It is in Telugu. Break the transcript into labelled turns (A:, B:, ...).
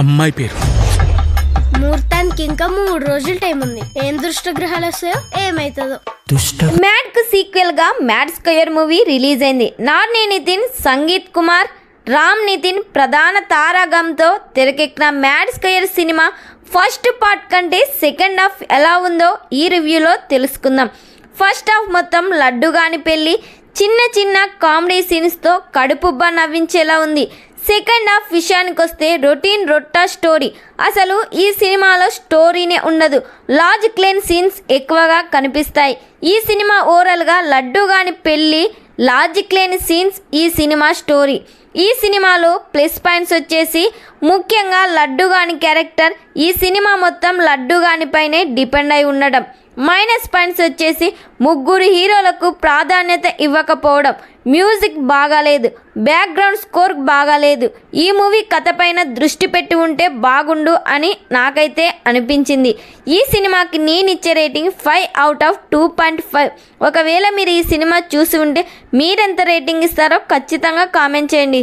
A: అమ్మాయి పేరు.
B: ముహూర్తానికి ఇంకా 3 రోజులు టైం ఉంది. ఏం దృష్టగ్రహాలు వస్తాయో ఏమైతుందో.
C: మ్యాడ్ కు సీక్వెల్ గా మ్యాడ్ స్క్వేర్ మూవీ రిలీజ్ అయింది. నాని నితిన్, సంగీత్ కుమార్, రామ్ నితిన్ ప్రధాన తారాగంతో తెరకెక్కిన mad square cinema first part కంటే సెకండ్ హాఫ్ ఎలా ఉందో ఈ రివ్యూలో తెలుసుకుందాం. ఫస్ట్ హాఫ్ మొత్తం లడ్డుగాని పెళ్ళి, చిన్న చిన్న కామెడీ సీన్స్తో కడుపుబ్బా నవ్వించేలా ఉంది. సెకండ్ హాఫ్ విషయానికి వస్తే రొటీన్ రొట్టా స్టోరీ. అసలు ఈ సినిమాలో స్టోరీనే ఉండదు, లాజిక్ లేని సీన్స్ ఎక్కువగా కనిపిస్తాయి. ఈ సినిమా ఓవరాల్గా లడ్డుగాని పెళ్ళి, లాజిక్ లేని సీన్స్ ఈ సినిమా స్టోరీ. ఈ సినిమాలో ప్లస్ పాయింట్స్ వచ్చేసి ముఖ్యంగా లడ్డుగాని క్యారెక్టర్ ఈ సినిమా మొత్తం లడ్డుగాని పైనే డిపెండ్ అయి ఉండడం. మైనస్ పాయింట్స్ వచ్చేసి ముగ్గురు హీరోలకు ప్రాధాన్యత ఇవ్వకపోవడం, మ్యూజిక్ బాగాలేదు, బ్యాక్గ్రౌండ్ స్కోర్ బాగాలేదు. ఈ మూవీ కథపైన దృష్టి పెట్టి ఉంటే బాగుండు అని నాకైతే అనిపించింది. ఈ సినిమాకి నేనిచ్చే రేటింగ్ 5/2.5. ఒకవేళ మీరు ఈ సినిమా చూసి ఉంటే మీరెంత రేటింగ్ ఇస్తారో ఖచ్చితంగా కామెంట్ చేయండి.